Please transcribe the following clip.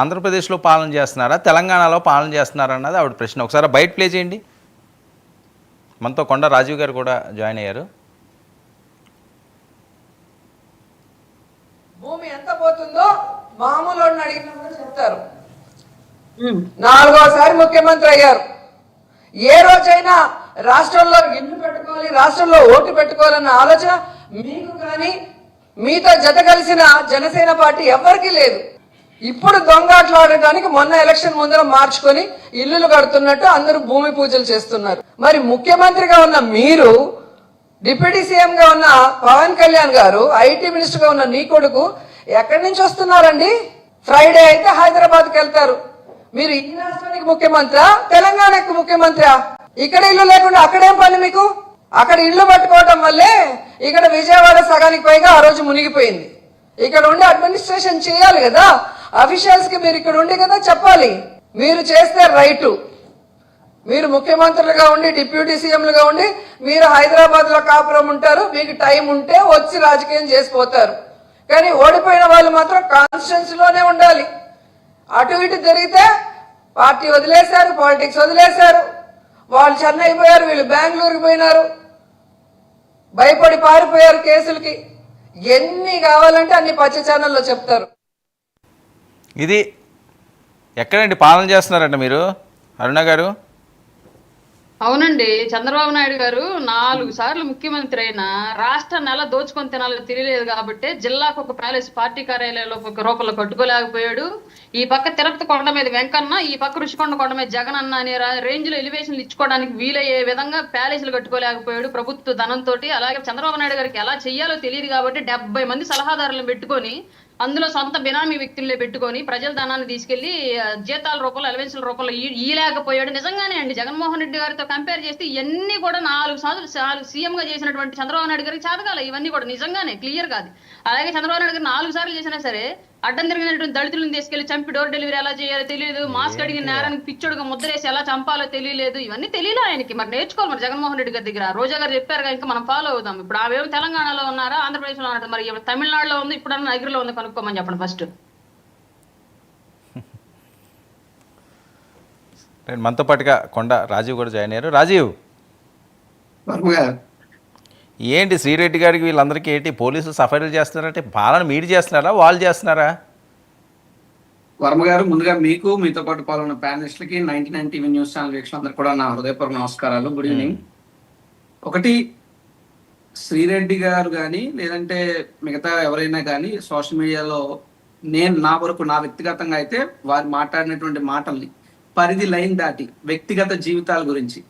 ఆంధ్రప్రదేశ్లో పాలన చేస్తున్నారా, తెలంగాణలో పాలన చేస్తున్నారా అన్నది ఆవిడ ప్రశ్న. ఒకసారి బయట ప్లే చేయండి. మనతో కొండ రాజీవ్ గారు కూడా జాయిన్ అయ్యారు. భూమి ఎంత పోతుందో మామూలు అడిగినప్పుడు చెప్తారు. 4వసారి ముఖ్యమంత్రి అయ్యారు. ఏ రోజైనా రాష్ట్రంలో ఇల్లు పెట్టుకోవాలి, రాష్ట్రంలో ఓటు పెట్టుకోవాలన్న ఆలోచన మీకు కానీ మీతో జత కలిసిన జనసేన పార్టీ ఎవరికీ లేదు. ఇప్పుడు దొంగాట్లాడటానికి మొన్న ఎలక్షన్ ముందర మార్చుకొని ఇల్లులు కడుతున్నట్టు అందరూ భూమి పూజలు చేస్తున్నారు. మరి ముఖ్యమంత్రిగా ఉన్న మీరు, డిప్యూటీ సీఎం గా ఉన్న పవన్ కళ్యాణ్ గారు, ఐటీ మినిస్టర్ గా ఉన్న నీ కొడుకు ఎక్కడి నుంచి వస్తున్నారండి? ఫ్రైడే అయితే హైదరాబాద్కి వెళ్తారు. మీరు ఈ రాష్ట్రానికి ముఖ్యమంత్రి, తెలంగాణకు ముఖ్యమంత్రి. ఇక్కడ ఇల్లు లేకుండా అక్కడేం పని మీకు? అక్కడ ఇల్లు పట్టుకోవడం వల్లే ఇక్కడ విజయవాడ సగానికి పైగా ఆ రోజు మునిగిపోయింది. ఇక్కడ ఉండి అడ్మినిస్ట్రేషన్ చేయాలి కదా, అఫీషియల్స్ కి మీరు ఇక్కడ ఉండి కదా చెప్పాలి. మీరు చేస్తే రైటు. మీరు ముఖ్యమంత్రులుగా ఉండి, డిప్యూటీ సీఎంలుగా ఉండి మీరు హైదరాబాద్ లో కాపురం ఉంటారు. మీకు టైం ఉంటే వచ్చి రాజకీయం చేసిపోతారు. కానీ ఓడిపోయిన వాళ్ళు మాత్రం కాన్స్టిట్యున్సీ లోనే ఉండాలి. అటు ఇటు జరిగితే పార్టీ వదిలేశారు, పాలిటిక్స్ వదిలేశారు. వాళ్ళు చెన్నై పోయారు, వీళ్ళు బెంగళూరుకి పోయినారు, భయపడి పారిపోయారు కేసులకి. ఎన్ని కావాలంటే అన్ని పచ్చ ఛానల్లో చెప్తారు. ఇది ఎక్కడండి పాలన చేస్తున్నారంట మీరు, అరుణ గారు? అవునండి, చంద్రబాబు నాయుడు గారు 4 సార్లు ముఖ్యమంత్రి అయినా రాష్ట్రాన్ని ఎలా దోచుకొని తినాలో తెలియలేదు కాబట్టి జిల్లాకు ఒక ప్యాలెస్, పార్టీ కార్యాలయంలో ఒక రూపంలో కట్టుకోలేకపోయాడు. ఈ పక్క తిరుపతి కొండ మీద వెంకన్న, ఈ పక్క ఋషికొండ కొండ మీద జగన్ అన్న అనే రేంజ్ లో ఎలివేషన్లు ఇచ్చుకోవడానికి వీలయ్యే విధంగా ప్యాలెస్లు కట్టుకోలేకపోయాడు ప్రభుత్వ ధనంతో. అలాగే చంద్రబాబు నాయుడు గారికి ఎలా చెయ్యాలో తెలియదు కాబట్టి 70 మంది సలహాదారులను పెట్టుకొని, అందులో సొంత బినామీ వ్యక్తులే పెట్టుకొని ప్రజల ధనాన్ని తీసుకెళ్లి జీతాల రూపంలో, అలవెన్సుల రూపంలో ఈలేకపోయాడు. నిజంగానే అండి, జగన్మోహన్ రెడ్డి గారితో కంపేర్ చేస్తే ఇవన్నీ కూడా 4 సార్లు సీఎం గా చేసినటువంటి చంద్రబాబు నాయుడు గారికి చేతగాల. ఇవన్నీ కూడా నిజంగానే క్లియర్ కాదు. అలాగే చంద్రబాబు నాయుడు గారు 4 సార్లు చేసినా సరే అడ్డం తిరిగినటువంటి దళితులను తీసుకెళ్లి చంపి డోర్ డెలివరీ ఎలా చేయాలో తెలియదు. మాస్క్ అడిగిన నేరానికి పిచ్చోడుగా ముద్రేసి ఎలా చంపాలో తెలియలేదు. ఇవన్నీ తెలియలే ఆయనకి. మరి నేర్చుకోవాలి మరి జగన్మోహన్ రెడ్డి గారి దగ్గర. రోజా గారు చెప్పారుగా, ఇంకా మనం ఫాలో అవుదాం. ఇప్పుడు ఆవేమో తెలంగాణలో ఉన్నారా, ఆంధ్రప్రదేశ్ లో ఉన్నారా, మరి తమిళనాడులో ఉంది, ఇప్పుడు నగరంలో ఉంది, కనుక్కోమని చెప్పండి ఫస్ట్. మనతో పాటుగా కొండ రాజీవ్ కూడా జాయిన్ అయ్యారు. రాజీవ్, ఏంటి శ్రీరెడ్డి గారికి వీళ్ళందరికీ ఏంటి పోలీసులు సఫైర్లు చేస్తున్నారంటే పాలన మీరు చేస్తున్నారా, వాళ్ళు చేస్తున్నారా? వర్మ గారు, ముందుగా మీకు, మీతో పాటు పాల్గొన్న ప్యానలిస్టులకి, 99 టీవీ న్యూస్ ఛానల్ వీక్షకులందరూ కూడా నా హృదయపూర్వక నమస్కారాలు. Good evening. ఒకటి, శ్రీరెడ్డి గారు కానీ లేదంటే మిగతా ఎవరైనా కానీ సోషల్ మీడియాలో నా వరకు, నా వ్యక్తిగతంగా అయితే వారు మాట్లాడినటువంటి మాటల్ని పరిధి లైన్ దాటి వ్యక్తిగత జీవితాల గురించి